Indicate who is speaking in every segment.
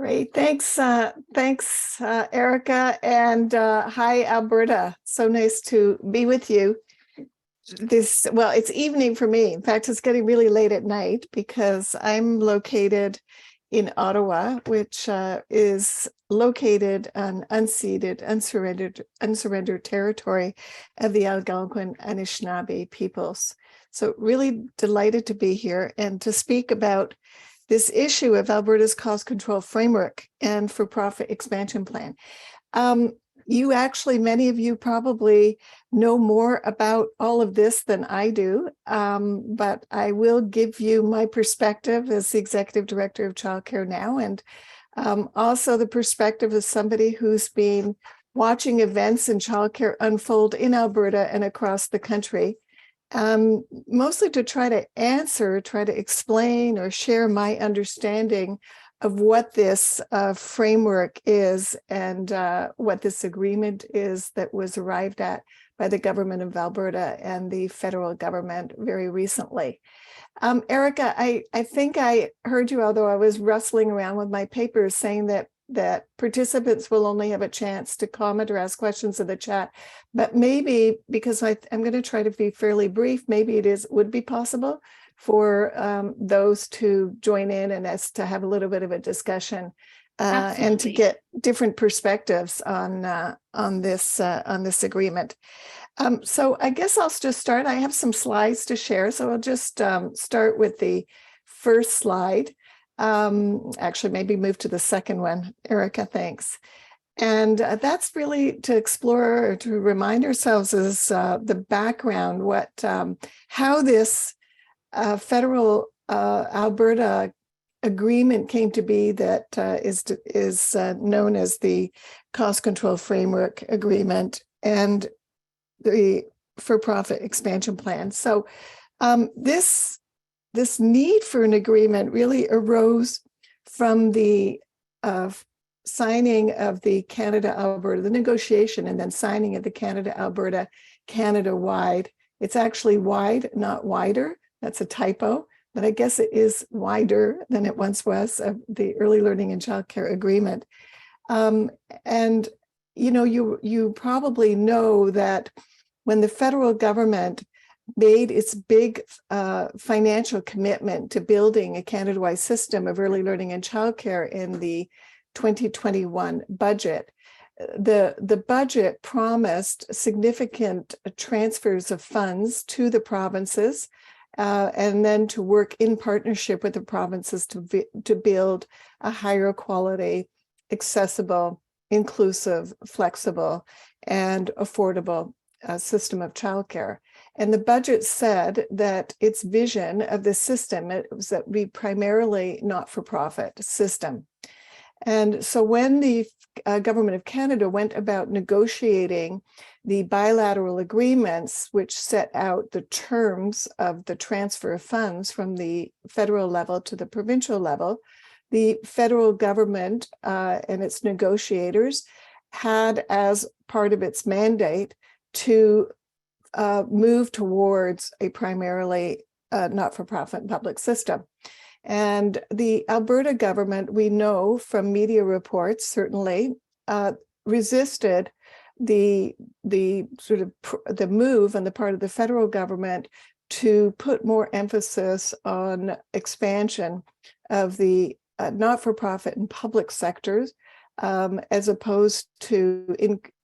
Speaker 1: Great. Thanks, Erica. And hi, Alberta. So nice to be with you. Well, it's evening for me. In fact, it's getting really late at night because I'm located in Ottawa, which is located on unceded, unsurrendered territory of the Algonquin Anishinaabe peoples. So really delighted to be here and to speak about this issue of Alberta's cost control framework and for-profit expansion plan. Many of you probably know more about all of this than I do, but I will give you my perspective as the Executive Director of Care Now, and also the perspective of somebody who's been watching events in childcare unfold in Alberta and across the country. Mostly to try to explain or share my understanding of what this framework is and what this agreement is that was arrived at by the government of Alberta and the federal government very recently. Erica, I think I heard you, although I was rustling around with my papers, saying that participants will only have a chance to comment or ask questions in the chat, but maybe because I'm going to try to be fairly brief, maybe would be possible for those to join in and us to have a little bit of a discussion and to get different perspectives on this agreement. So I guess I'll just start. I have some slides to share, so I'll just start with the first slide. Actually, maybe move to the second one. Erica, thanks. And that's really to explore or to remind ourselves is the background, how this federal Alberta agreement came to be that is known as the Cost Control Framework Agreement and the For-Profit Expansion Plan. So this need for an agreement really arose from the signing of the Canada-Alberta, the negotiation and then signing of the Canada-Alberta Canada-wide. It's actually wide, not wider. That's a typo, but I guess it is wider than it once was, the Early Learning and Childcare Agreement. And you probably know that when the federal government made its big financial commitment to building a Canada-wide system of early learning and childcare in the 2021 budget, the budget promised significant transfers of funds to the provinces and then to work in partnership with the provinces to build a higher quality, accessible, inclusive, flexible, and affordable system of childcare. And the budget said that its vision of the system was that we primarily not-for-profit system. And so when the government of Canada went about negotiating the bilateral agreements, which set out the terms of the transfer of funds from the federal level to the provincial level, the federal government and its negotiators had as part of its mandate to move towards a primarily not-for-profit public system. And the Alberta government, we know from media reports, certainly resisted the move on the part of the federal government to put more emphasis on expansion of the not-for-profit and public sectors, as opposed to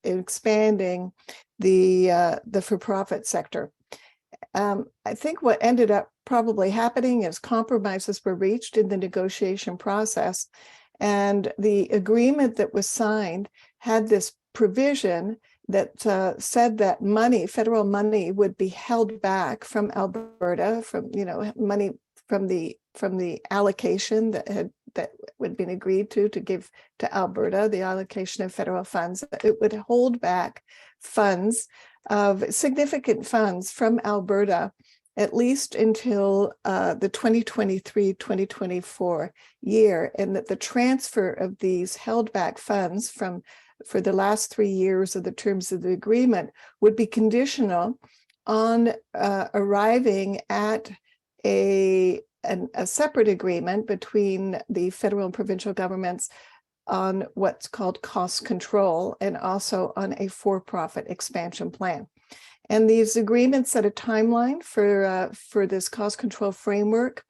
Speaker 1: expanding the for-profit sector. I think what ended up probably happening is compromises were reached in the negotiation process, and the agreement that was signed had this provision that said that money, federal money, would be held back from Alberta, from money from the allocation that would been agreed to give to Alberta, the allocation of federal funds. It would hold back funds of significant funds from Alberta at least until the 2023-2024 year, and that the transfer of these held back funds for the last 3 years of the terms of the agreement would be conditional on arriving at a separate agreement between the federal and provincial governments on what's called cost control, and also on a for-profit expansion plan. And these agreements set a timeline for this cost control framework.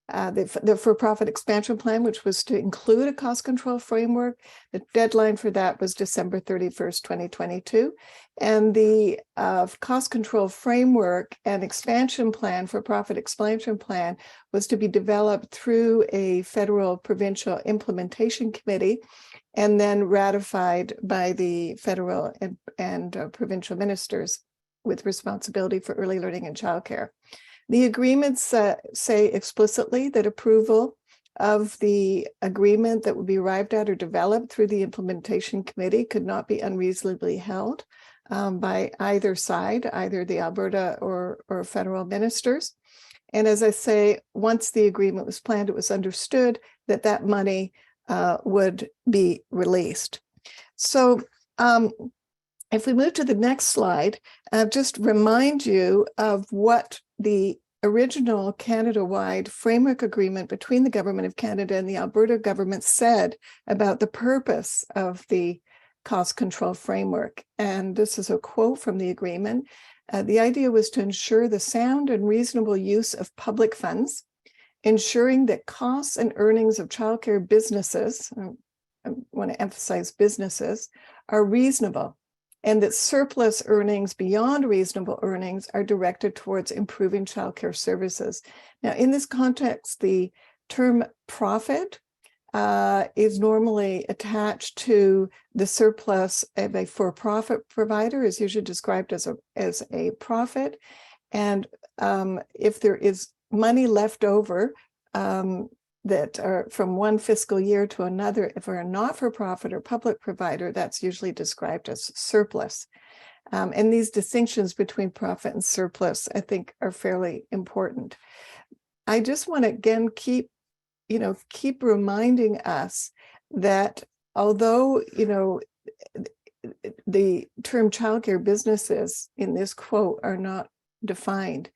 Speaker 1: The for-profit expansion plan, which was to include a cost control framework, the deadline for that was December 31st, 2022. And the cost control framework and expansion plan, for-profit expansion plan, was to be developed through a federal provincial implementation committee and then ratified by the federal and provincial ministers with responsibility for early learning and childcare. The agreements say explicitly that approval of the agreement that would be arrived at or developed through the implementation committee could not be unreasonably held by either side, either the Alberta or federal ministers. And as I say, once the agreement was planned, it was understood that that money would be released. So if we move to the next slide, just remind you of what the original Canada-wide framework agreement between the Government of Canada and the Alberta government said about the purpose of the cost control framework. And this is a quote from the agreement. The idea was to ensure the sound and reasonable use of public funds, ensuring that costs and earnings of childcare businesses, I want to emphasize businesses, are reasonable, and that surplus earnings beyond reasonable earnings are directed towards improving childcare services. Now, in this context, the term profit is normally attached to the surplus of a for-profit provider, is usually described as a profit. And if there is money left over that are from one fiscal year to another, if we're a not-for-profit or public provider, that's usually described as surplus. And these distinctions between profit and surplus, I think, are fairly important. I just want to again keep reminding us that although, the term childcare businesses in this quote are not defined,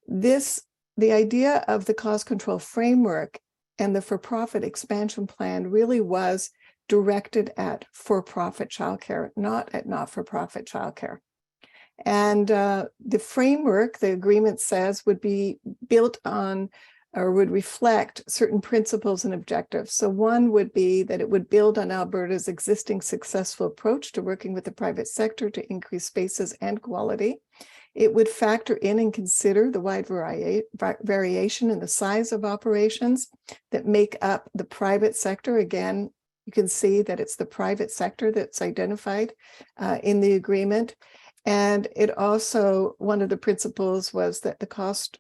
Speaker 1: the idea of the cost control framework and the for-profit expansion plan really was directed at for-profit childcare, not at not-for-profit childcare. And the framework, the agreement says, would be built on or would reflect certain principles and objectives. So one would be that it would build on Alberta's existing successful approach to working with the private sector to increase spaces and quality. It would factor in and consider the wide variation in the size of operations that make up the private sector. Again, you can see that it's the private sector that's identified in the agreement. And it also, one of the principles was that the cost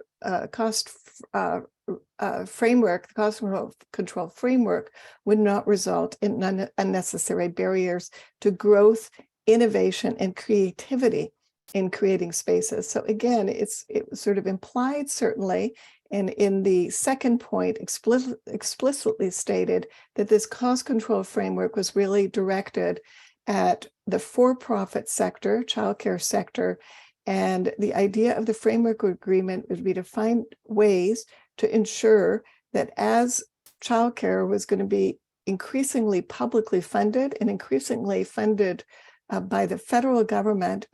Speaker 1: control framework would not result in unnecessary barriers to growth, innovation, and creativity in creating spaces. So again, it was sort of implied, certainly, and in the second point, explicitly stated that this cost control framework was really directed at the for-profit sector, childcare sector, and the idea of the framework agreement would be to find ways to ensure that as childcare was going to be increasingly publicly funded and increasingly funded by the federal government,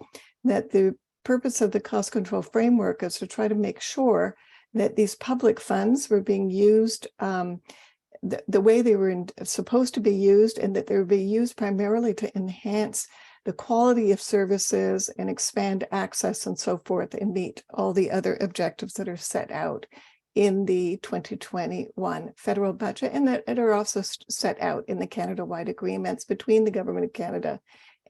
Speaker 1: that the purpose of the cost control framework is to try to make sure that these public funds were being used the way they were supposed to be used, and that they would be used primarily to enhance the quality of services and expand access and so forth, and meet all the other objectives that are set out in the 2021 federal budget, and that are also set out in the Canada-wide agreements between the Government of Canada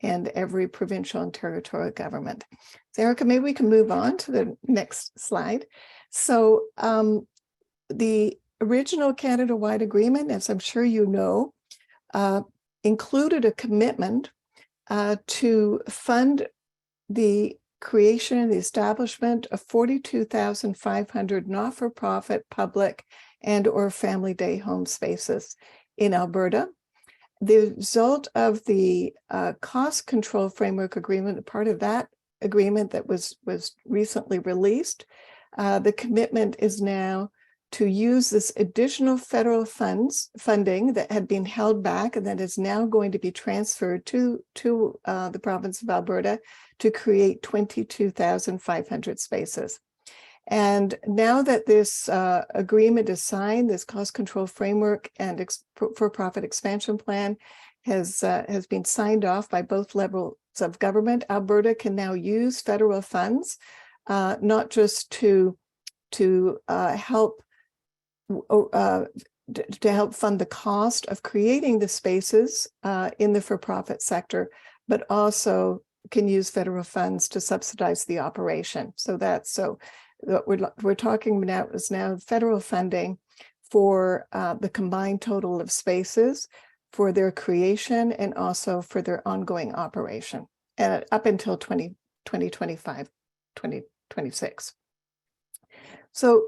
Speaker 1: and every provincial and territorial government. So Erica, maybe we can move on to the next slide. So the original Canada-wide agreement, as I'm sure you know, included a commitment to fund the creation and the establishment of 42,500 not-for-profit, public, and or family day home spaces in Alberta. The result of the cost control framework agreement, part of that agreement that was recently released, the commitment is now to use this additional federal funding that had been held back and that is now going to be transferred to the province of Alberta to create 22,500 spaces. And now that this agreement is signed, this cost control framework and for-profit expansion plan has been signed off by both levels of government, Alberta can now use federal funds, not just to help fund the cost of creating the spaces in the for-profit sector, but also can use federal funds to subsidize the operation. So what we're talking about is now federal funding for the combined total of spaces for their creation and also for their ongoing operation up until 2025, 2026. So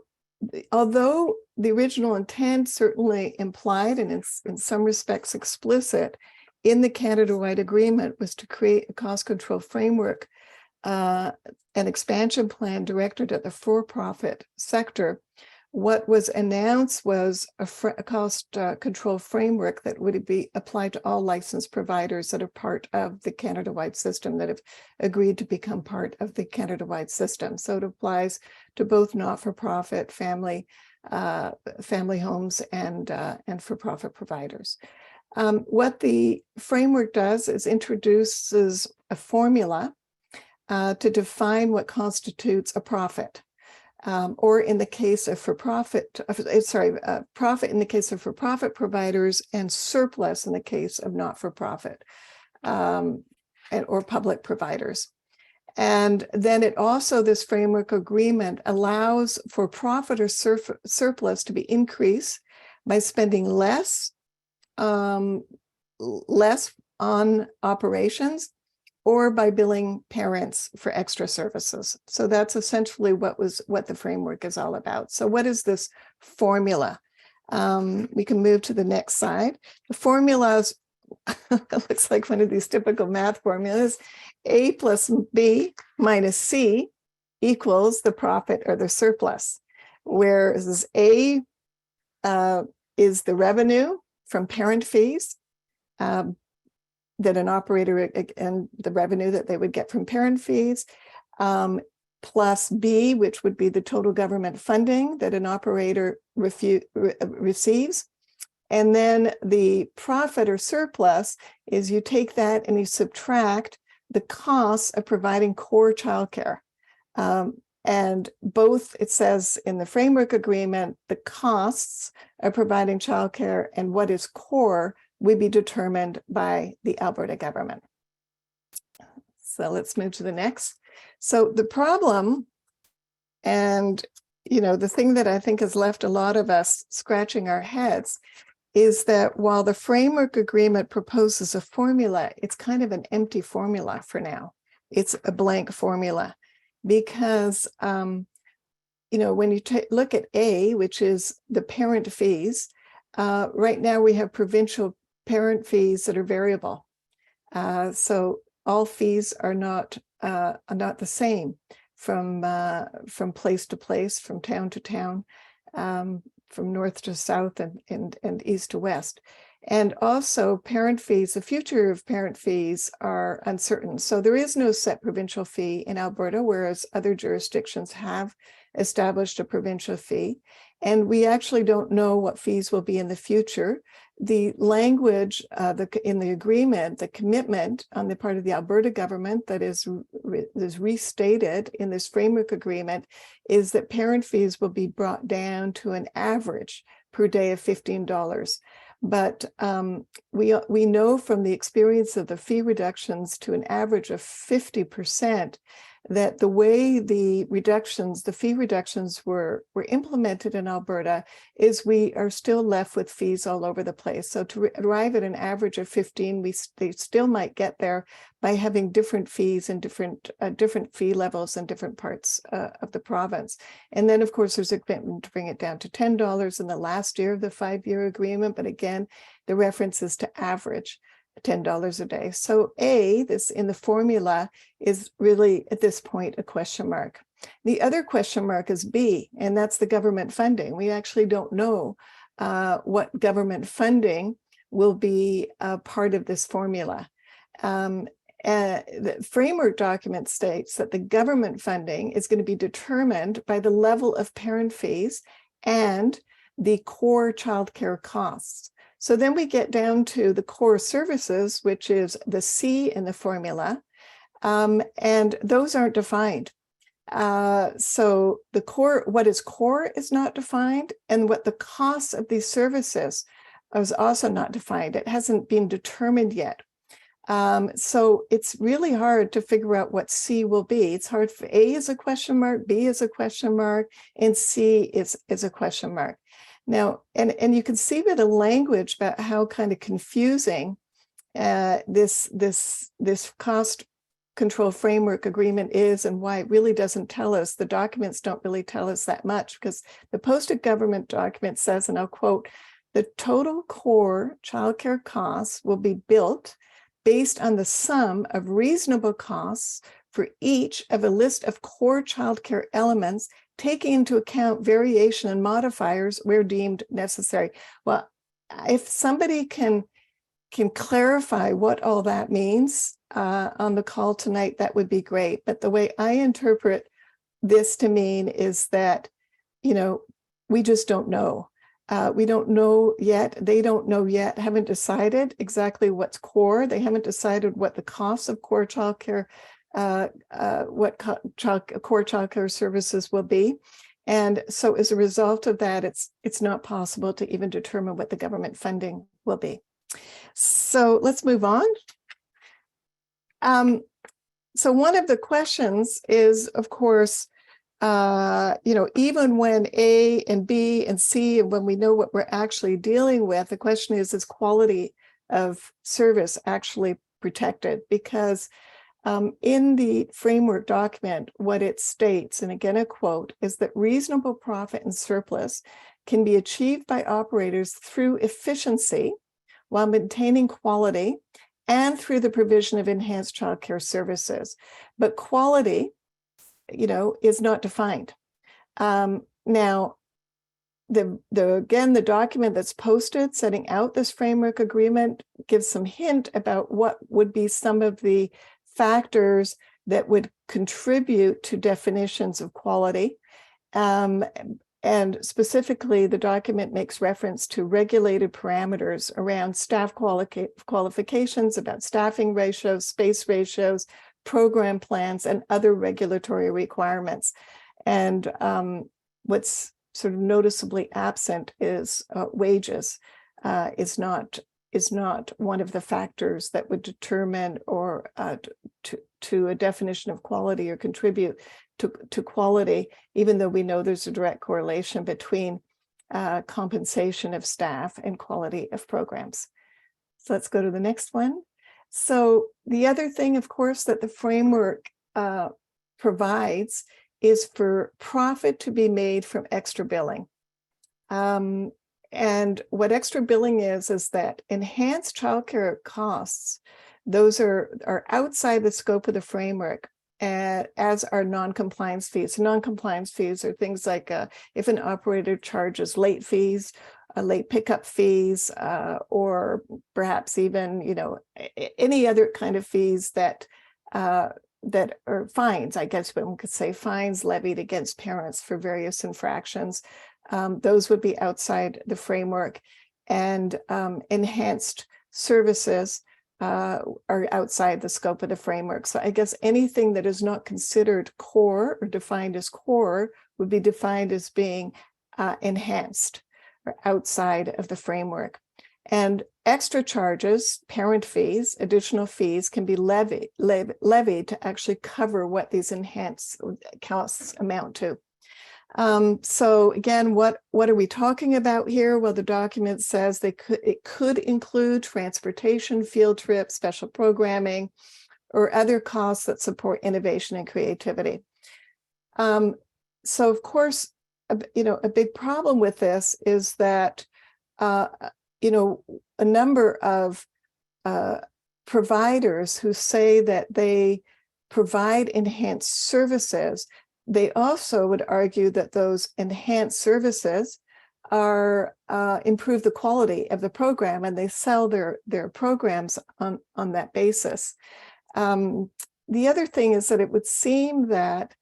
Speaker 1: although the original intent certainly implied and in some respects explicit in the Canada-wide agreement was to create a cost control framework, an expansion plan directed at the for-profit sector, what was announced was a cost control framework that would be applied to all licensed providers that are part of the Canada-wide system, that have agreed to become part of the Canada-wide system. So it applies to both not-for-profit, family homes, and for-profit providers. What the framework does is introduces a formula to define what constitutes a profit. Or in the case of profit in the case of for-profit providers, and surplus in the case of not-for-profit or public providers. And then it also, this framework agreement allows for profit or surplus to be increased by spending less on operations, or by billing parents for extra services. So that's essentially what the framework is all about. So what is this formula? We can move to the next slide. The formula looks like one of these typical math formulas. A plus B minus C equals the profit or the surplus, whereas A is the revenue from parent fees, that an operator and the revenue that they would get from parent fees, plus B, which would be the total government funding that an operator receives. And then the profit or surplus is you take that and you subtract the costs of providing core childcare. And both, it says in the framework agreement, the costs of providing childcare and what is core will be determined by the Alberta government. So let's move to the next. So the problem, and the thing that I think has left a lot of us scratching our heads, is that while the framework agreement proposes a formula, it's kind of an empty formula for now. It's a blank formula because, when you look at A, which is the parent fees, right now we have provincial parent fees that are variable. So all fees are not the same from place to place, from town to town, from north to south and east to west. And also parent fees, the future of parent fees are uncertain. So there is no set provincial fee in Alberta, whereas other jurisdictions have established a provincial fee. And we actually don't know what fees will be in the future. The language in the agreement, the commitment on the part of the Alberta government that is restated in this framework agreement is that parent fees will be brought down to an average per day of $15. But we know from the experience of the fee reductions to an average of 50%, that the way the fee reductions were implemented in Alberta is we are still left with fees all over the place. So to arrive at an average of 15, they still might get there by having different fees and different fee levels in different parts of the province. And then, of course, there's a commitment to bring it down to $10 in the last year of the 5-year agreement. But again, the reference is to average $10 a day. So A, this in the formula is really at this point a question mark. The other question mark is B, and that's the government funding. We actually don't know what government funding will be part of this formula. The framework document states that the government funding is going to be determined by the level of parent fees and the core childcare costs. So then we get down to the core services, which is the C in the formula, and those aren't defined. So the core, what is core is not defined, and what the costs of these services is also not defined. It hasn't been determined yet. So it's really hard to figure out what C will be. It's hard for A is a question mark, B is a question mark, and C is a question mark. Now, and you can see by the language about how kind of confusing this cost control framework agreement is, and why it really doesn't tell us. The documents don't really tell us that much, because the posted government document says, and I'll quote, "The total core childcare costs will be built based on the sum of reasonable costs for each of a list of core childcare elements, taking into account variation and modifiers where deemed necessary." Well, if somebody can clarify what all that means on the call tonight, that would be great. But the way I interpret this to mean is that, we just don't know. We don't know yet. They don't know yet, haven't decided exactly what's core. They haven't decided what the costs of core childcare, core childcare services will be. And so as a result of that, it's not possible to even determine what the government funding will be. So let's move on. So one of the questions is, of course, even when A and B and C, and when we know what we're actually dealing with, the question is quality of service actually protected? Because in the framework document, what it states, and again, a quote, is that reasonable profit and surplus can be achieved by operators through efficiency while maintaining quality and through the provision of enhanced childcare services. But quality, is not defined. Now, the document that's posted setting out this framework agreement gives some hint about what would be some of the factors that would contribute to definitions of quality. And specifically, the document makes reference to regulated parameters around staff qualifications, about staffing ratios, space ratios, program plans, and other regulatory requirements. And what's sort of noticeably absent is wages is not one of the factors that would determine or to a definition of quality or contribute to quality, even though we know there's a direct correlation between compensation of staff and quality of programs. So let's go to the next one. So the other thing, of course, that the framework provides is for profit to be made from extra billing. And what extra billing is that enhanced childcare costs, those are outside the scope of the framework, as are non-compliance fees. Non-compliance fees are things like if an operator charges late fees, late pickup fees, or perhaps even any other kind of fees that are fines. I guess one could say fines levied against parents for various infractions. Those would be outside the framework, and enhanced services are outside the scope of the framework. So I guess anything that is not considered core or defined as core would be defined as being enhanced or outside of the framework. And extra charges, parent fees, additional fees can be levied to actually cover what these enhanced costs amount to. So again, what are we talking about here? Well, the document says it could include transportation, field trips, special programming, or other costs that support innovation and creativity. So of course, a big problem with this is that a number of providers who say that they provide enhanced services they also would argue that those enhanced services are improve the quality of the program, and they sell their programs on that basis. The other thing is that it would seem that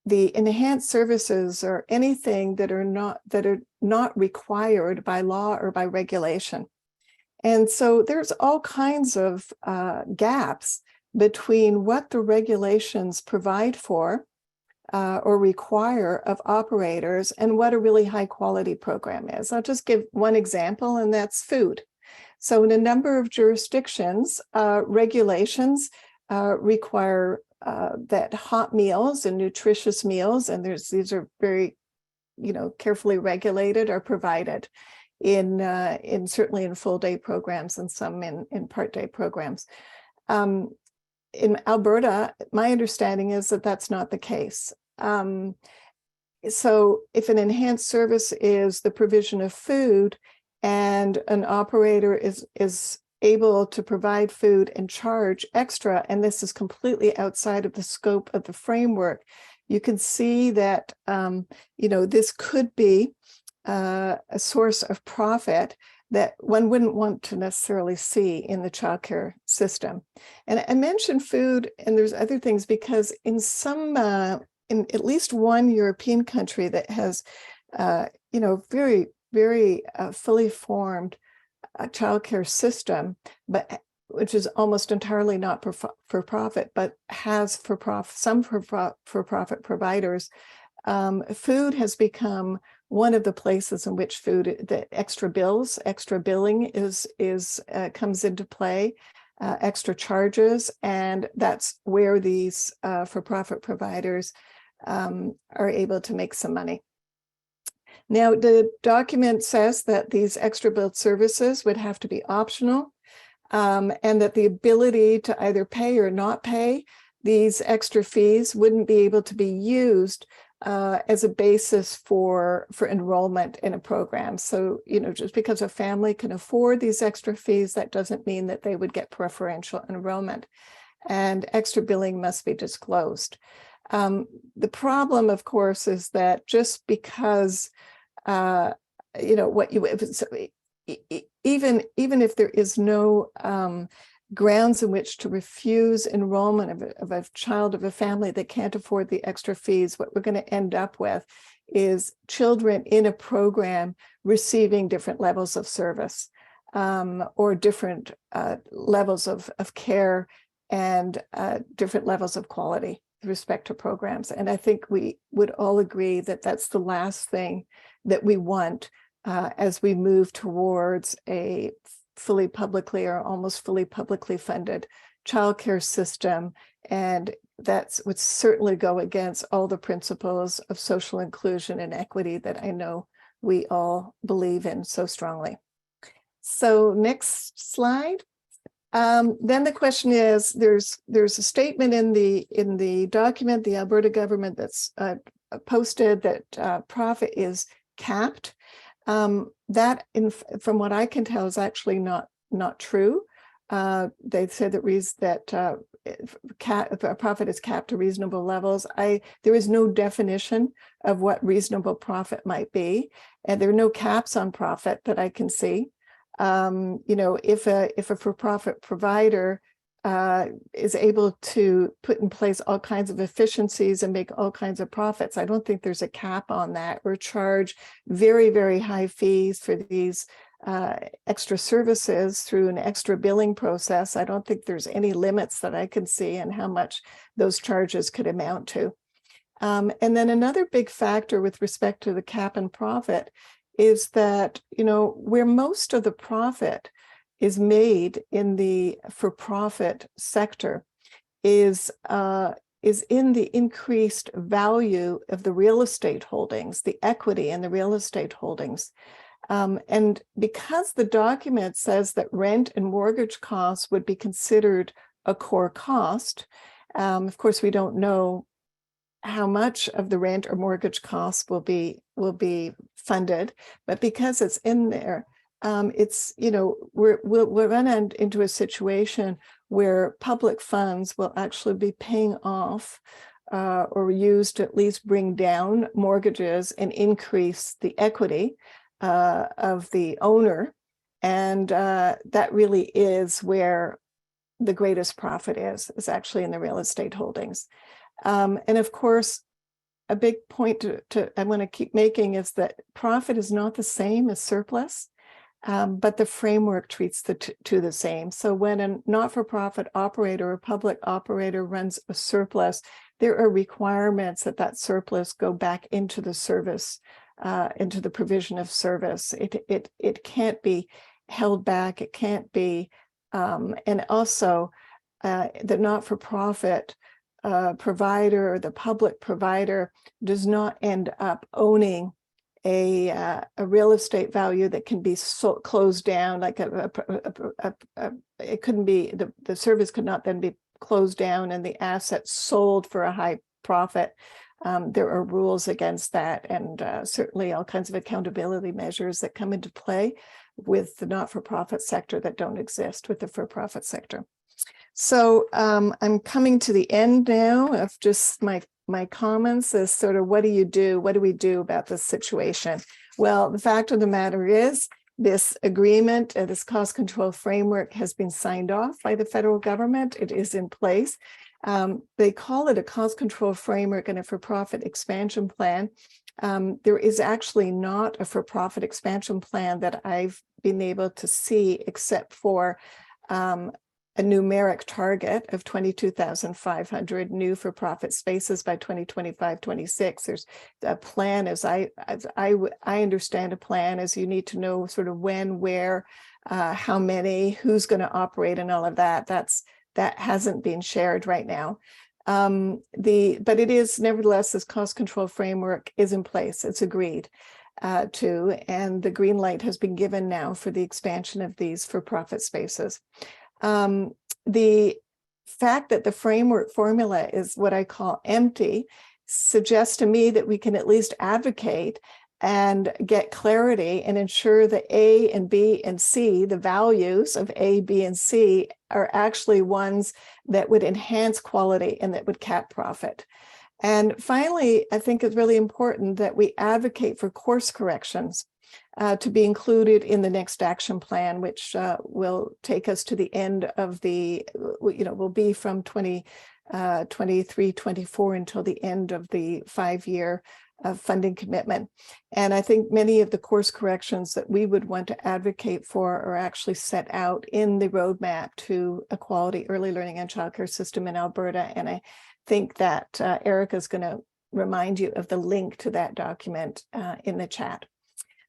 Speaker 1: the enhanced services are anything that are not required by law or by regulation. And so there's all kinds of gaps between what the regulations provide for or require of operators and what a really high quality program is. I'll just give one example, and that's food. So in a number of jurisdictions, regulations require that hot meals and nutritious meals, and these are very, carefully regulated, are provided in certainly in full day programs and some in part day programs. In Alberta, my understanding is that that's not the case. So if an enhanced service is the provision of food and an operator is able to provide food and charge extra, and this is completely outside of the scope of the framework, you can see that, this could be a source of profit that one wouldn't want to necessarily see in the childcare system. And I mentioned food, and there's other things, because in some, in at least one European country that has, very, very fully formed childcare system, but which is almost entirely not for profit, but has some for profit providers. Food has become one of the places in which the extra billing comes into play, extra charges, and that's where these for-profit providers are able to make some money. Now, the document says that these extra billed services would have to be optional, and that the ability to either pay or not pay these extra fees wouldn't be able to be used as a basis for enrollment in a program. So, just because a family can afford these extra fees, that doesn't mean that they would get preferential enrollment. And extra billing must be disclosed. The problem, of course, is that just because, even if there is no grounds in which to refuse enrollment of a child of a family that can't afford the extra fees, what we're going to end up with is children in a program receiving different levels of service or different levels of care and different levels of quality with respect to programs. And I think we would all agree that that's the last thing that we want as we move towards a fully publicly or almost fully publicly funded childcare system. And that would certainly go against all the principles of social inclusion and equity that I know we all believe in so strongly. So next slide. Then the question is, there's a statement in the document, the Alberta government that's posted that profit is capped. That, from what I can tell, is actually not true. They said that profit is capped to reasonable levels. There is no definition of what reasonable profit might be, and there are no caps on profit that I can see. If a for-profit provider is able to put in place all kinds of efficiencies and make all kinds of profits, I don't think there's a cap on that, or charge very, very high fees for these extra services through an extra billing process. I don't think there's any limits that I can see on how much those charges could amount to. And then another big factor with respect to the cap and profit is that, where most of the profit is made in the for-profit sector is in the increased value of the real estate holdings, the equity in the real estate holdings. And because the document says that rent and mortgage costs would be considered a core cost, of course, we don't know how much of the rent or mortgage costs will be funded, but because it's in there, we'll run into a situation where public funds will actually be paying off or used to at least bring down mortgages and increase the equity of the owner. And that really is where the greatest profit is actually in the real estate holdings. And of course, a big point I want to keep making is that profit is not the same as surplus, but the framework treats the two the same. So when a not-for-profit operator or public operator runs a surplus, there are requirements that that surplus go back into the service, into the provision of service. It can't be held back. It can't be, and also the not-for-profit provider or the public provider does not end up owning a real estate value that can be closed down. Like it couldn't be, the service could not then be closed down and the asset sold for a high profit. There are rules against that, and certainly all kinds of accountability measures that come into play with the not-for-profit sector that don't exist with the for-profit sector. So I'm coming to the end now of just my comments as sort of, what do you do? What do we do about this situation? Well, the fact of the matter is this agreement, this cost control framework has been signed off by the federal government. It is in place. They call it a cost control framework and a for-profit expansion plan. There is actually not a for-profit expansion plan that I've been able to see, except for a numeric target of 22,500 new for-profit spaces by 2025-26. There's a plan, as I understand a plan, as you need to know sort of when, where, how many, who's going to operate, and all of that. That hasn't been shared right now. But it is, nevertheless, this cost control framework is in place. It's agreed to, and the green light has been given now for the expansion of these for-profit spaces. The fact that the framework formula is what I call empty suggests to me that we can at least advocate and get clarity and ensure that A and B and C, the values of A, B, and C, are actually ones that would enhance quality and that would cap profit. And finally, I think it's really important that we advocate for course corrections to be included in the next action plan, which will take us to the end of the, will be from 2023-24 until the end of the 5-year funding commitment. And I think many of the course corrections that we would want to advocate for are actually set out in the roadmap to a quality early learning and childcare system in Alberta. And I think that Erica is going to remind you of the link to that document in the chat.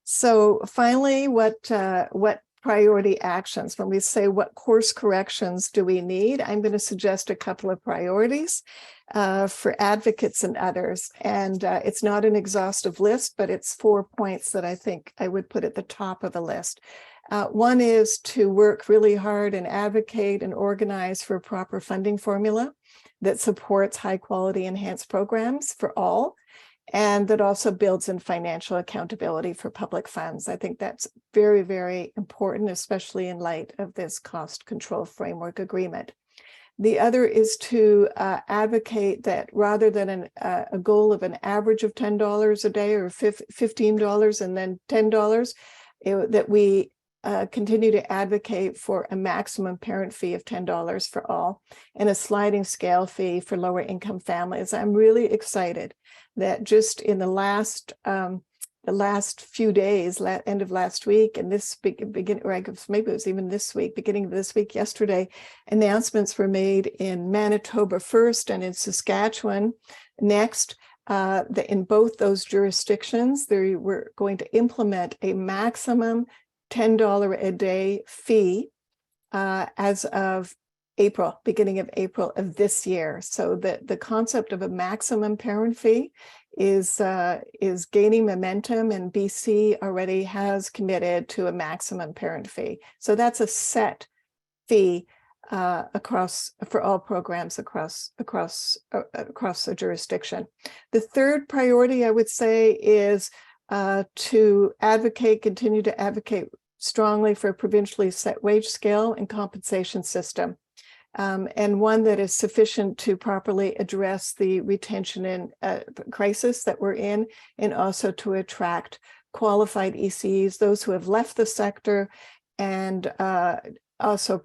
Speaker 1: So finally, what priority actions, when we say what course corrections do we need, I'm going to suggest a couple of priorities for advocates and others. And it's not an exhaustive list, but it's 4 points that I think I would put at the top of the list. One is to work really hard and advocate and organize for a proper funding formula that supports high quality enhanced programs for all, and that also builds in financial accountability for public funds. I think that's very, very important, especially in light of this cost control framework agreement. The other is to advocate that rather than a goal of an average of $10 a day or $15 and then $10, that we continue to advocate for a maximum parent fee of $10 for all and a sliding scale fee for lower income families. I'm really excited that just in the last few days, end of last week, and this maybe it was even this week, beginning of this week, yesterday, announcements were made in Manitoba first and in Saskatchewan next. That in both those jurisdictions, they were going to implement a maximum $10 a day fee as of April, beginning of April of this year. So the concept of a maximum parent fee is gaining momentum, and BC already has committed to a maximum parent fee. So that's a set fee for all programs across the jurisdiction. The third priority, I would say, is to continue to advocate strongly for a provincially set wage scale and compensation system. and one that is sufficient to properly address the retention and crisis that we're in, and also to attract qualified ECs, those who have left the sector, and also,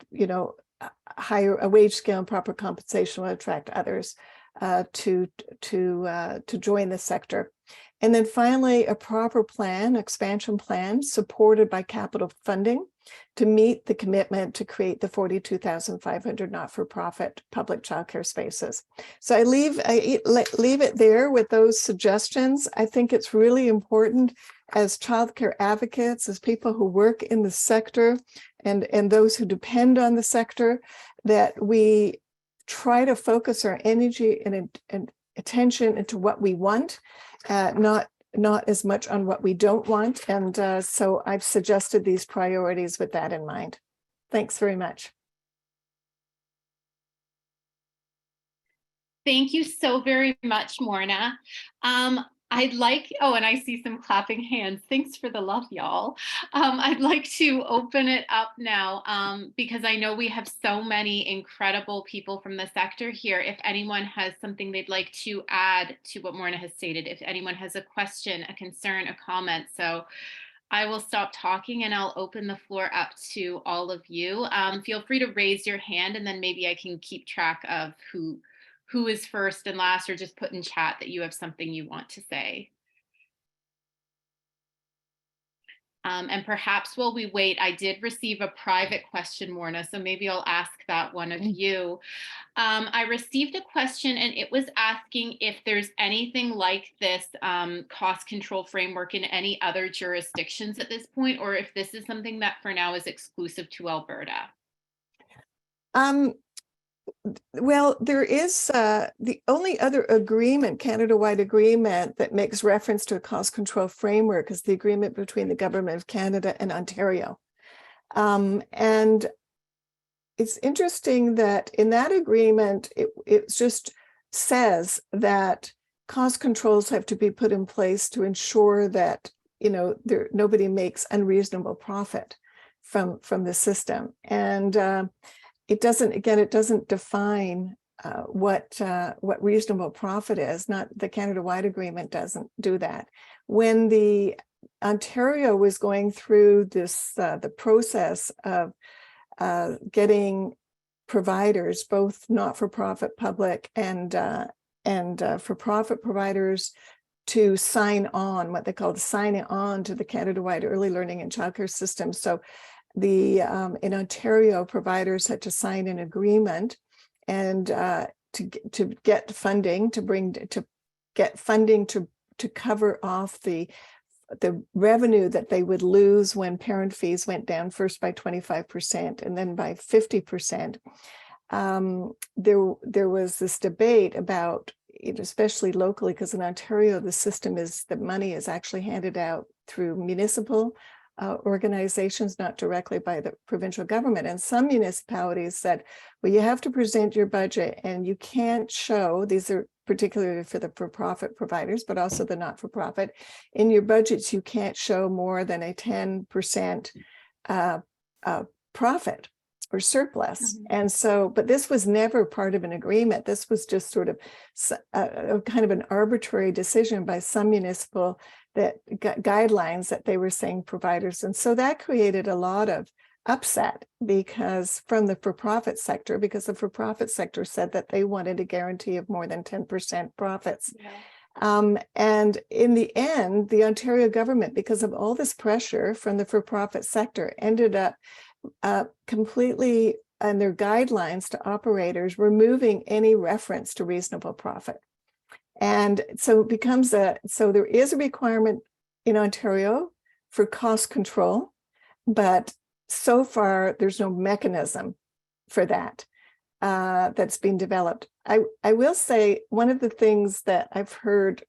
Speaker 1: higher a wage scale and proper compensation will attract others to join the sector. And then finally, a proper plan, expansion plan, supported by capital funding to meet the commitment to create the 42,500 not-for-profit public childcare spaces. So I leave it there with those suggestions. I think it's really important as childcare advocates, as people who work in the sector and those who depend on the sector, that we try to focus our energy and attention into what we want, not as much on what we don't want. And so I've suggested these priorities with that in mind. Thanks very much.
Speaker 2: Thank you so very much, Morna. and I see some clapping hands. Thanks for the love, y'all. I'd like to open it up now because I know we have so many incredible people from the sector here. If anyone has something they'd like to add to what Morna has stated, if anyone has a question, a concern, a comment. So I will stop talking and I'll open the floor up to all of you. Feel free to raise your hand and then maybe I can keep track of who is first and last, or just put in chat that you have something you want to say. And perhaps while we wait, I did receive a private question, Morna, so maybe I'll ask that one of you. I received a question and it was asking if there's anything like this cost control framework in any other jurisdictions at this point, or if this is something that for now is exclusive to Alberta.
Speaker 1: Well, there is the only other agreement, Canada-wide agreement, that makes reference to a cost control framework is the agreement between the Government of Canada and Ontario. And it's interesting that in that agreement, it just says that cost controls have to be put in place to ensure that, nobody makes unreasonable profit from the system. And it doesn't define what reasonable profit is. Not the Canada-wide agreement doesn't do that. When the Ontario was going through this the process of getting providers, both not-for-profit, public, and for-profit providers, to sign on, what they call signing on to the Canada-wide early learning and childcare system. So in Ontario, providers had to sign an agreement and to get funding to cover off the revenue that they would lose when parent fees went down first by 25% and then by 50%. There was this debate about, especially locally, because in Ontario the money is actually handed out through municipal organizations, not directly by the provincial government. And some municipalities said, well, you have to present your budget and you can't show, these are particularly for the for-profit providers, but also the not-for-profit, in your budgets, you can't show more than a 10% profit or surplus. Mm-hmm. And so, but this was never part of an agreement. This was just sort of a kind of an arbitrary decision by some municipal guidelines that they were saying providers. And so that created a lot of upset because from the for-profit sector, because the for-profit sector said that they wanted a guarantee of more than 10% profits. Yeah. And in the end, the Ontario government, because of all this pressure from the for-profit sector, ended up completely, and their guidelines to operators, removing any reference to reasonable profit. And so it becomes so there is a requirement in Ontario for cost control, but so far there's no mechanism for that that's been developed. I will say one of the things that I've heard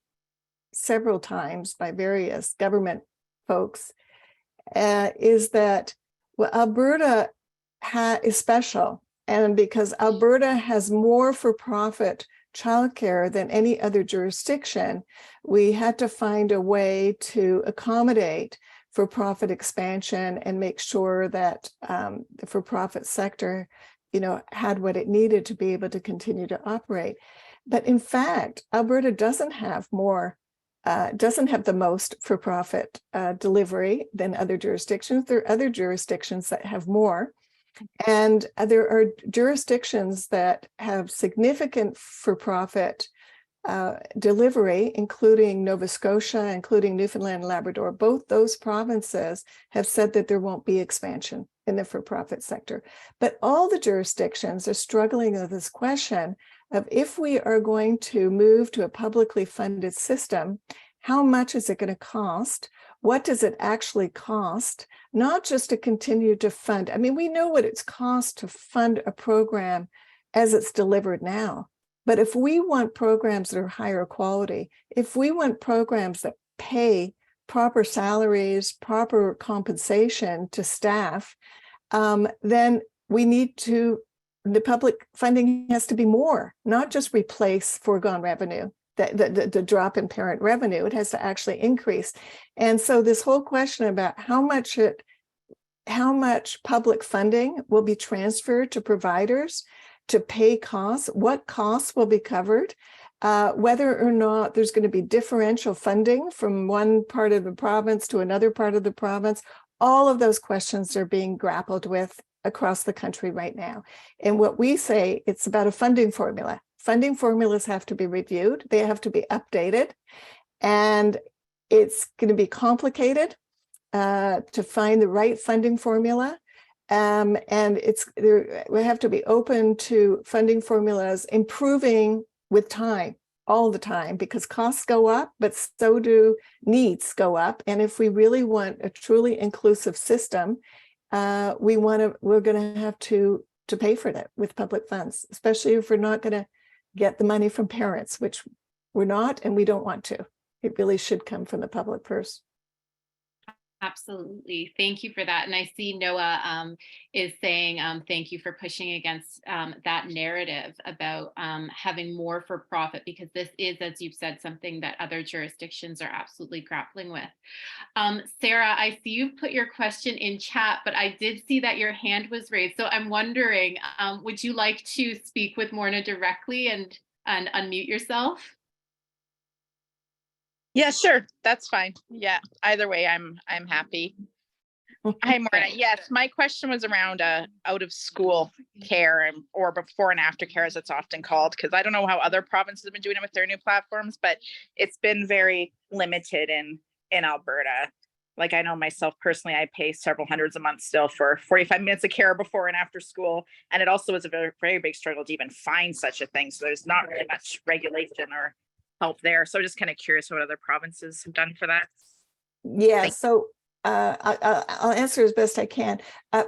Speaker 1: several times by various government folks is that, well, Alberta is special, and because Alberta has more for-profit childcare than any other jurisdiction, we had to find a way to accommodate for-profit expansion and make sure that the for-profit sector had what it needed to be able to continue to operate. But in fact, Alberta doesn't have the most for-profit delivery than other jurisdictions. There are other jurisdictions that have more. And there are jurisdictions that have significant for-profit delivery, including Nova Scotia, including Newfoundland and Labrador. Both those provinces have said that there won't be expansion in the for-profit sector. But all the jurisdictions are struggling with this question of, if we are going to move to a publicly funded system, how much is it going to cost? What does it actually cost? Not just to continue to fund. I mean, we know what it's cost to fund a program as it's delivered now. But if we want programs that are higher quality, if we want programs that pay proper salaries, proper compensation to staff, then we need to, the public funding has to be more, not just replace foregone revenue. The drop in parent revenue, it has to actually increase. And so this whole question about how much public funding will be transferred to providers to pay costs, what costs will be covered, whether or not there's going to be differential funding from one part of the province to another part of the province, all of those questions are being grappled with across the country right now. And what we say, it's about a funding formula. Funding formulas have to be reviewed. They have to be updated. And it's going to be complicated to find the right funding formula. And we have to be open to funding formulas improving with time, all the time, because costs go up, but so do needs go up. And if we really want a truly inclusive system, we're going to have to pay for that with public funds, especially if we're not going to get the money from parents, which we're not, and we don't want to. It really should come from the public purse.
Speaker 2: Absolutely. Thank you for that. And I see Noah is saying thank you for pushing against that narrative about having more for profit, because this is, as you've said, something that other jurisdictions are absolutely grappling with. Sarah, I see you put your question in chat, but I did see that your hand was raised. So I'm wondering, would you like to speak with Morna directly and unmute yourself?
Speaker 3: Yeah, sure. That's fine. Yeah, either way, I'm happy. Hi, Morna. Yes, my question was around out of school care or before and after care, as it's often called, because I don't know how other provinces have been doing it with their new platforms, but it's been very limited in Alberta. Like, I know myself personally, I pay several hundreds a month still for 45 minutes of care before and after school. And it also is a very, very big struggle to even find such a thing. So there's not really much regulation or help there. So just kind of curious what other provinces have done for that.
Speaker 1: Yeah, so I'll answer as best I can.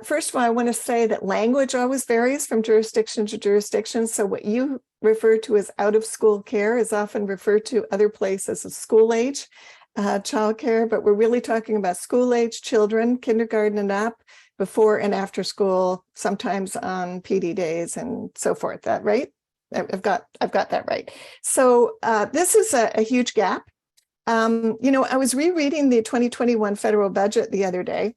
Speaker 1: First of all, I want to say that language always varies from jurisdiction to jurisdiction. So what you refer to as out of school care is often referred to other places as school age childcare, but we're really talking about school age children, kindergarten and up, before and after school, sometimes on PD days and so forth. That right? I've got that right. So this is a huge gap. I was rereading the 2021 federal budget the other day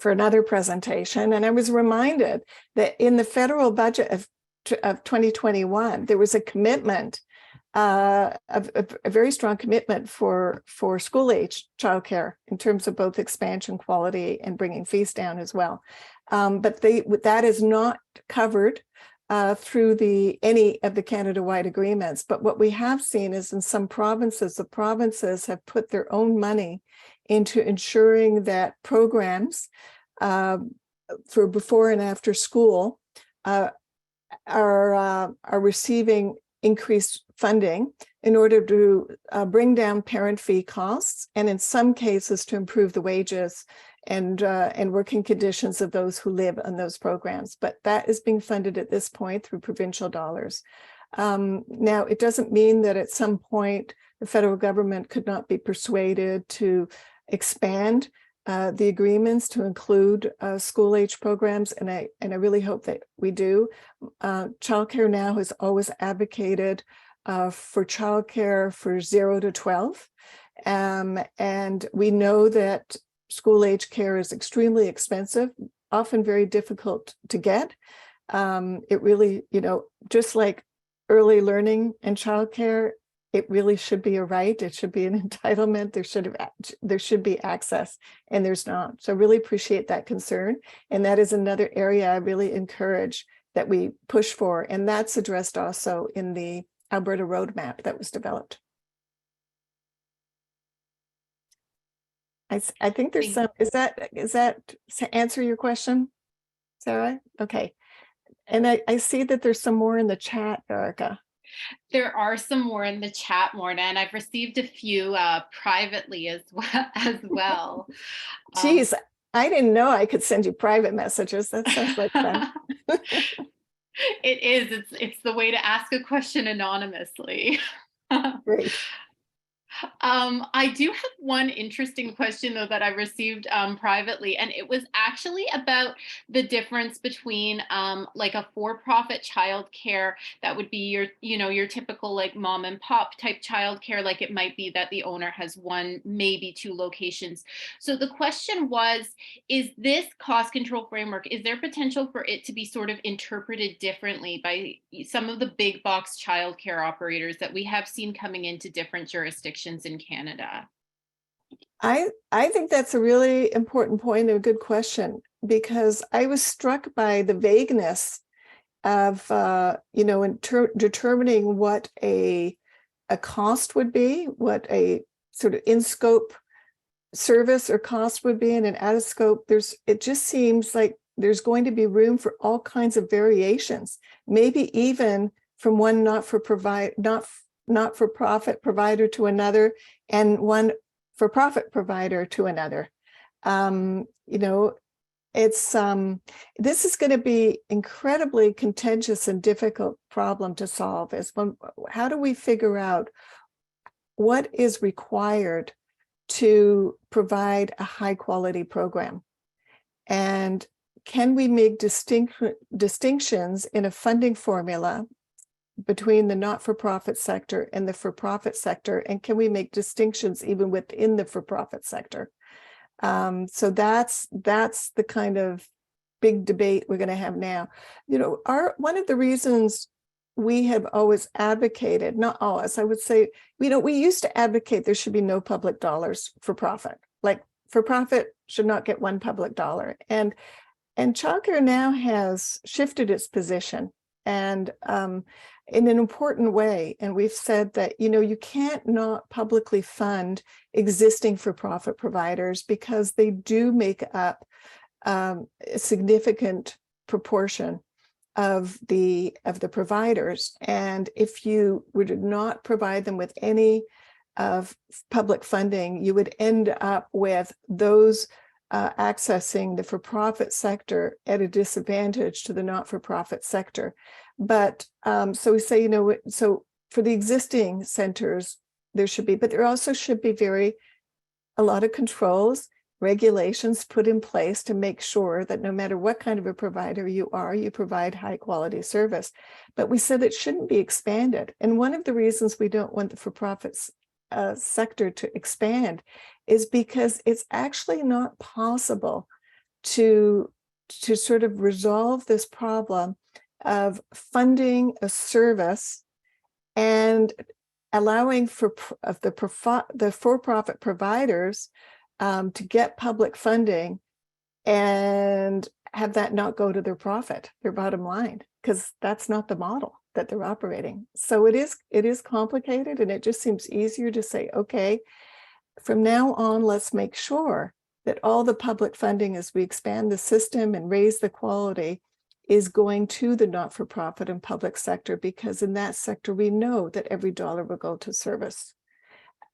Speaker 1: for another presentation, and I was reminded that in the federal budget of 2021, there was a commitment, a very strong commitment for school age childcare in terms of both expansion, quality, and bringing fees down as well. But that is not covered through any of the Canada-wide agreements. But what we have seen is in some provinces, the provinces have put their own money into ensuring that programs for before and after school are receiving increased funding in order to bring down parent fee costs, and in some cases to improve the wages and working conditions of those who live on those programs. But that is being funded at this point through provincial dollars. Now, it doesn't mean that at some point the federal government could not be persuaded to expand the agreements to include school age programs, and I really hope that we do. Childcare Now has always advocated for childcare for 0 to 12, and we know that school age care is extremely expensive, often very difficult to get. It really, just like early learning and childcare, it really should be a right. It should be an entitlement. There should be access, and there's not. So I really appreciate that concern. And that is another area I really encourage that we push for. And that's addressed also in the Alberta roadmap that was developed. I think there's some, is that to answer your question, Sarah? Okay. And I see that there's some more in the chat, Erica.
Speaker 2: There are some more in the chat, Morna, and I've received a few privately as well.
Speaker 1: Geez, I didn't know I could send you private messages. That sounds like fun.
Speaker 2: It is. It's the way to ask a question anonymously.
Speaker 1: Great.
Speaker 2: I do have one interesting question though that I received privately, and it was actually about the difference between like a for-profit childcare that would be your typical like mom and pop type childcare, like it might be that the owner has one, maybe two locations. So the question was, is this cost control framework, is there potential for it to be sort of interpreted differently by some of the big box childcare operators that we have seen coming into different jurisdictions in Canada?
Speaker 1: I think that's a really important point and a good question, because I was struck by the vagueness of determining what a cost would be, what a sort of in scope service or cost would be, and an out of scope. It just seems like there's going to be room for all kinds of variations, maybe even from one not-for-profit provider to another, and one for-profit provider to another. This is going to be incredibly contentious and difficult problem to solve. How do we figure out what is required to provide a high quality program? And can we make distinctions in a funding formula between the not-for-profit sector and the for-profit sector? And can we make distinctions even within the for-profit sector? So that's the kind of big debate we're going to have now. One of the reasons we have always advocated, not always, I would say, we used to advocate there should be no public dollars for profit. Like for profit should not get one public dollar. And childcare now has shifted its position, and in an important way. And we've said that, you can't not publicly fund existing for-profit providers, because they do make up a significant proportion of the providers. And if you would not provide them with any of public funding, you would end up with those accessing the for-profit sector at a disadvantage to the not-for-profit sector. But so we say, so for the existing centers, there should be, but there also should be a lot of controls, regulations put in place to make sure that no matter what kind of a provider you are, you provide high quality service. But we said it shouldn't be expanded. And one of the reasons we don't want the for-profit sector to expand is because it's actually not possible to sort of resolve this problem of funding a service and allowing the for-profit providers to get public funding and have that not go to their bottom line, because that's not the model that they're operating. So it is complicated, and it just seems easier to say, okay, from now on, let's make sure that all the public funding, as we expand the system and raise the quality, is going to the not-for-profit and public sector, because in that sector, we know that every dollar will go to service.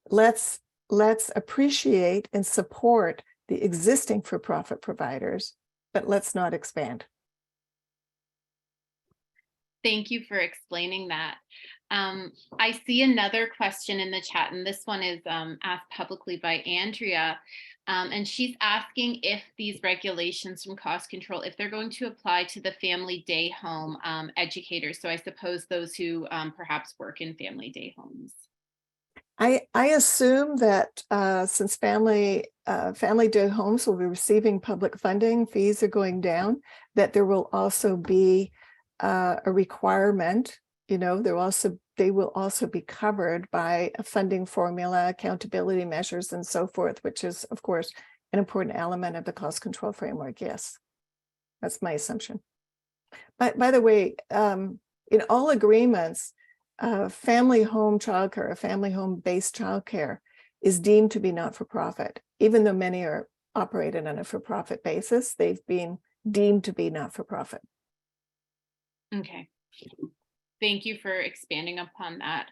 Speaker 1: Let's appreciate and support the existing for-profit providers, but let's not expand.
Speaker 2: Thank you for explaining that. I see another question in the chat, and this one is asked publicly by Andrea. And she's asking if these regulations from cost control, if they're going to apply to the family day home educators. So I suppose those who perhaps work in family day homes.
Speaker 1: I assume that since family day homes will be receiving public funding, fees are going down, that there will also be a requirement. You know, they will also be covered by a funding formula, accountability measures, and so forth, which is, of course, an important element of the cost control framework. Yes, that's my assumption. But by the way, in all agreements, family home childcare, or family home based childcare, is deemed to be not for profit, even though many are operated on a for profit basis. They've been deemed to be not for profit.
Speaker 2: Okay. Thank you for expanding upon that.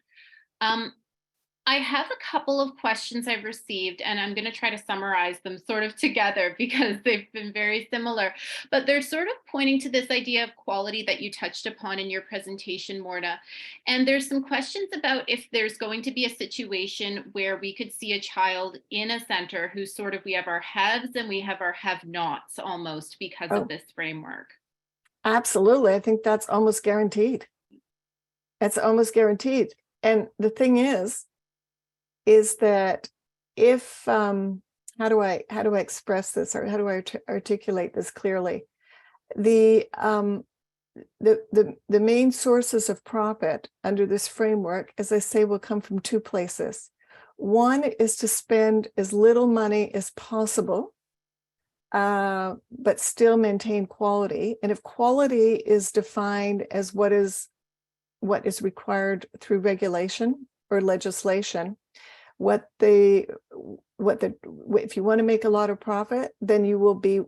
Speaker 2: I have a couple of questions I've received, and I'm going to try to summarize them sort of together because they've been very similar, but they're sort of pointing to this idea of quality that you touched upon in your presentation, Morna. And there's some questions about if there's going to be a situation where we could see a child in a center who sort of, we have our haves and we have our have-nots almost because of this framework. Absolutely.
Speaker 1: I think that's almost guaranteed. It's almost guaranteed. And the thing is that if how do I express this, or how do I articulate this clearly? The main sources of profit under this framework, as I say, will come from two places. One is to spend as little money as possible, but still maintain quality. And if quality is defined as what is required through regulation or legislation, if you want to make a lot of profit, then you will be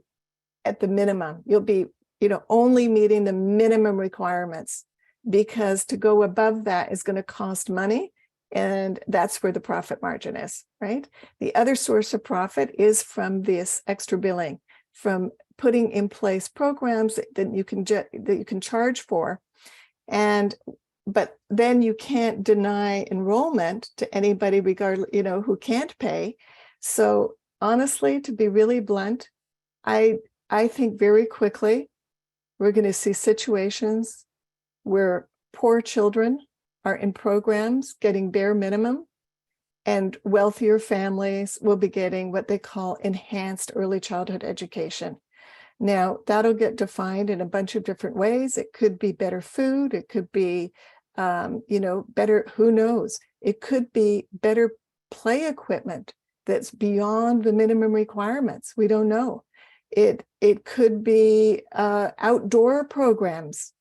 Speaker 1: at the minimum. You'll be, only meeting the minimum requirements, because to go above that is going to cost money, and that's where the profit margin is, right? The other source of profit is from this extra billing, from putting in place programs that you can charge for, but then you can't deny enrollment to anybody regardless, who can't pay. So honestly, to be really blunt, I think very quickly we're going to see situations where poor children are in programs getting bare minimum, and wealthier families will be getting what they call enhanced early childhood education. Now, that'll get defined in a bunch of different ways. It could be better food. It could be, better, who knows? It could be better play equipment that's beyond the minimum requirements. We don't know. It could be outdoor programs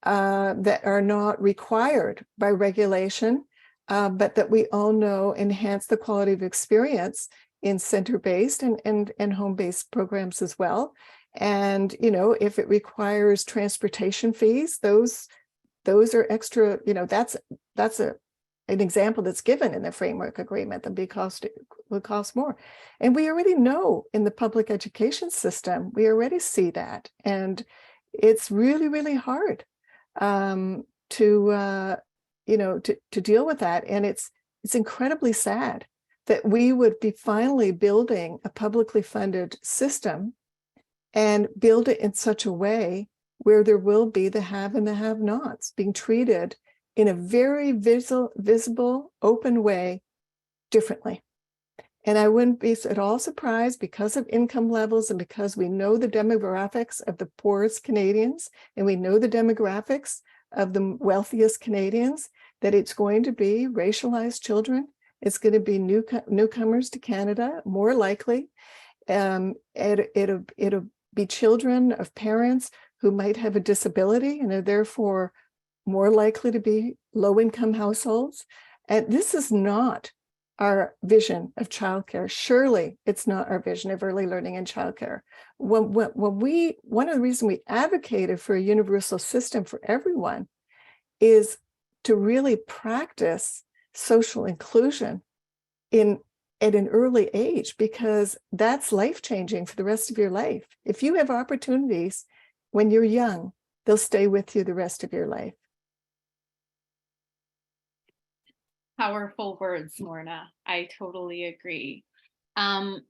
Speaker 1: that are not required by regulation, but that we all know enhance the quality of experience in center-based and home-based programs as well. And, if it requires transportation fees, those are extra, that's an example that's given in the framework agreement that will cost more. And we already know in the public education system, we already see that. And it's really, really hard to deal with that. And it's incredibly sad that we would be finally building a publicly funded system and build it in such a way where there will be the have and the have-nots being treated in a very visible, open way differently. And I wouldn't be at all surprised, because of income levels and because we know the demographics of the poorest Canadians and we know the demographics of the wealthiest Canadians, that it's going to be racialized children. It's going to be newcomers to Canada, more likely. It'll be children of parents who might have a disability and are therefore more likely to be low-income households. And this is not our vision of childcare. Surely it's not our vision of early learning and childcare. One of the reasons we advocated for a universal system for everyone is to really practice social inclusion at an early age, because that's life-changing for the rest of your life. If you have opportunities when you're young, they'll stay with you the rest of your life.
Speaker 2: Powerful words, Morna. I totally agree. I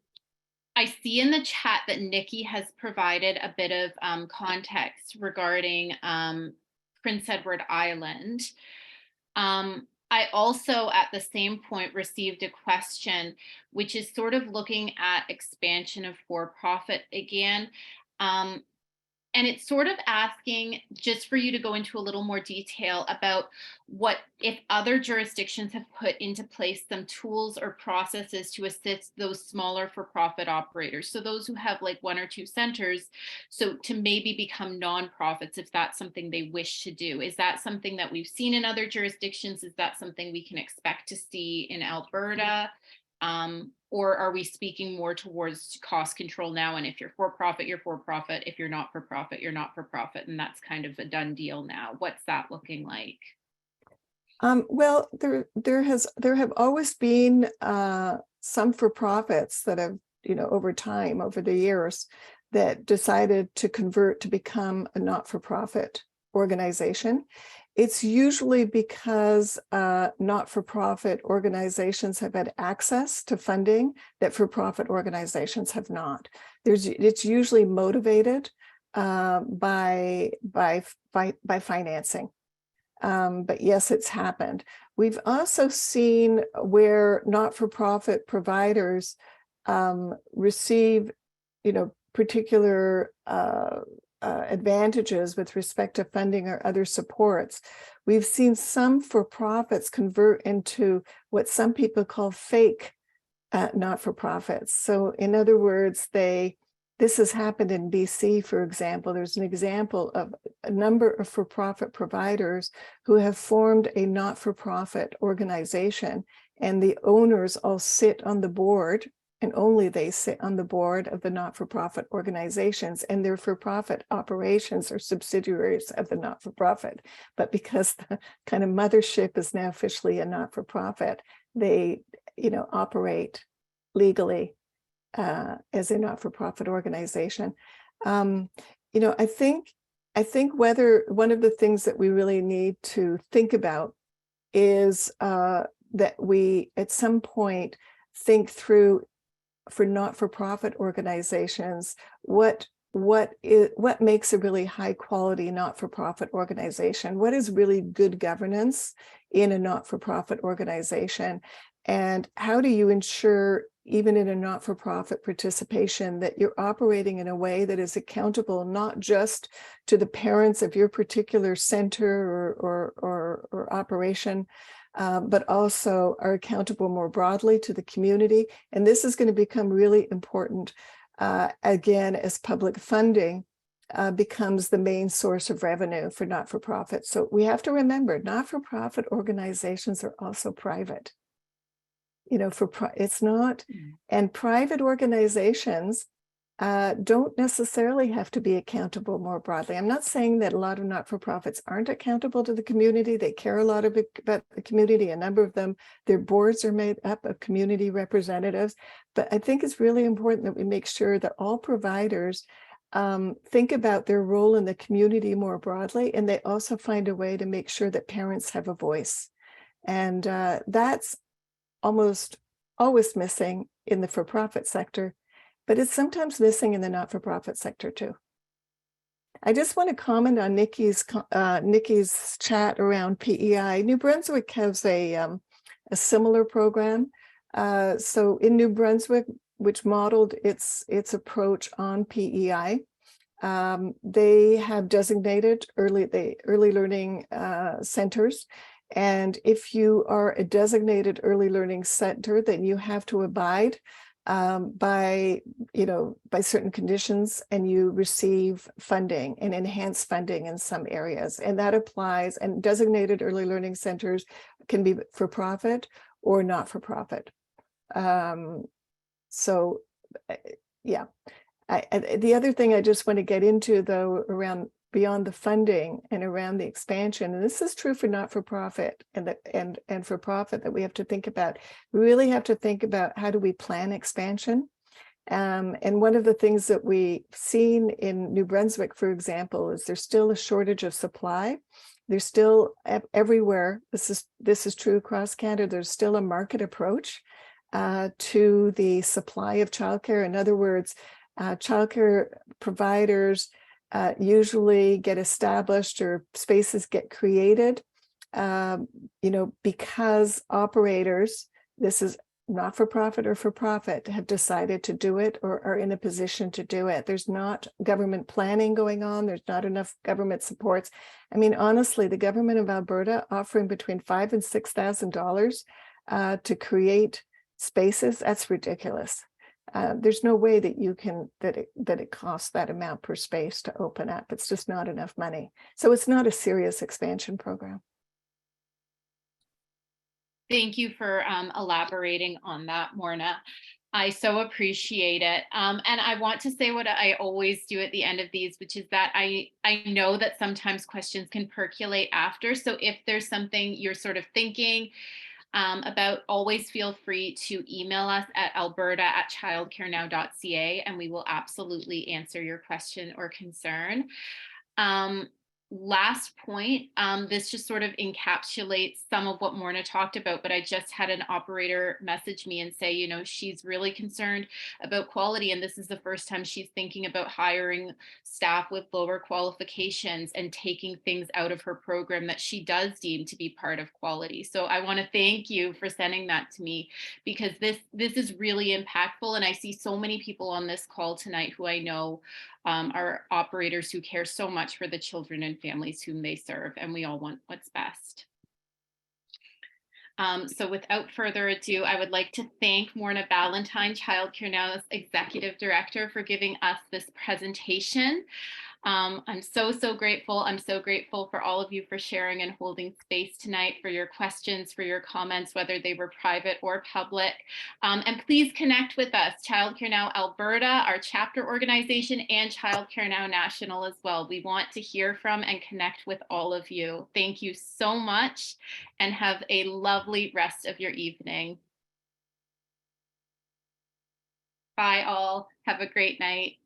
Speaker 2: see in the chat that Nikki has provided a bit of context regarding Prince Edward Island. I also, at the same point, received a question, which is sort of looking at expansion of for-profit again. And it's sort of asking just for you to go into a little more detail about what if other jurisdictions have put into place some tools or processes to assist those smaller for-profit operators. So those who have like 1 or 2 centers, so to maybe become nonprofits if that's something they wish to do. Is that something that we've seen in other jurisdictions? Is that something we can expect to see in Alberta? Or are we speaking more towards cost control now? And if you're for profit, you're for profit. If you're not for profit, you're not for profit. And that's kind of a done deal now. What's that looking like?
Speaker 1: Well, there have always been some for-profits that have, over time, over the years, that decided to convert to become a not-for-profit organization. It's usually because not-for-profit organizations have had access to funding that for-profit organizations have not. It's usually motivated by financing. But yes, it's happened. We've also seen where not-for-profit providers receive, particular advantages with respect to funding or other supports. We've seen some for-profits convert into what some people call fake not-for-profits. So in other words, this has happened in BC, for example. There's an example of a number of for-profit providers who have formed a not-for-profit organization, and the owners all sit on the board, and only they sit on the board of the not-for-profit organizations, and their for-profit operations are subsidiaries of the not-for-profit. But because the kind of mothership is now officially a not-for-profit, they, operate legally as a not-for-profit organization. I think whether one of the things that we really need to think about is that we at some point think through, for not-for-profit organizations, what makes a really high quality not-for-profit organization? What is really good governance in a not-for-profit organization? And how do you ensure, even in a not-for-profit participation, that you're operating in a way that is accountable not just to the parents of your particular center or operation, but also are accountable more broadly to the community? And this is going to become really important, again, as public funding becomes the main source of revenue for not-for-profit. So we have to remember, not-for-profit organizations are also private. It's not, and private organizations don't necessarily have to be accountable more broadly. I'm not saying that a lot of not-for-profits aren't accountable to the community. They care a lot about the community. A number of them, their boards are made up of community representatives. But I think it's really important that we make sure that all providers think about their role in the community more broadly, and they also find a way to make sure that parents have a voice. And that's almost always missing in the for-profit sector, but it's sometimes missing in the not-for-profit sector too. I just want to comment on Nikki's chat around PEI. New Brunswick has a similar program. So in New Brunswick, which modeled its approach on PEI, they have designated early learning centers. And if you are a designated early learning center, then you have to abide by certain conditions, and you receive funding and enhanced funding in some areas. And that applies, and designated early learning centers can be for profit or not for profit. So yeah, the other thing I just want to get into, though, around beyond the funding and around the expansion, and this is true for not-for-profit and for-profit, that we have to think about. We really have to think about, how do we plan expansion? And one of the things that we've seen in New Brunswick, for example, is there's still a shortage of supply. There's still everywhere, this is true across Canada, there's still a market approach to the supply of childcare. In other words, childcare providers usually get established, or spaces get created, because operators, this is not-for-profit or for-profit, have decided to do it or are in a position to do it. There's not government planning going on. There's not enough government supports. I mean, honestly, the government of Alberta offering between $5,000 and $6,000 to create spaces, that's ridiculous. There's no way that you can, that it costs that amount per space to open up. It's just not enough money. So it's not a serious expansion program.
Speaker 2: Thank you for elaborating on that, Morna. I so appreciate it. And I want to say what I always do at the end of these, which is that I know that sometimes questions can percolate after. So if there's something you're sort of thinking about, always feel free to email us at alberta@childcarenow.ca, and we will absolutely answer your question or concern. Last point, this just sort of encapsulates some of what Morna talked about, but I just had an operator message me and say, you know, she's really concerned about quality, and this is the first time she's thinking about hiring staff with lower qualifications and taking things out of her program that she does deem to be part of quality. So I want to thank you for sending that to me, because this is really impactful, and I see so many people on this call tonight who I know are operators who care so much for the children and families whom they serve, and we all want what's best. So without further ado, I would like to thank Morna Ballantyne, Child Care Now's Executive Director, for giving us this presentation. I'm so grateful. I'm so grateful for all of you for sharing and holding space tonight, for your questions, for your comments, whether they were private or public. And please connect with us, Child Care Now Alberta, our chapter organization, and Child Care Now National as well. We want to hear from and connect with all of you. Thank you so much, and have a lovely rest of your evening. Bye all. Have a great night.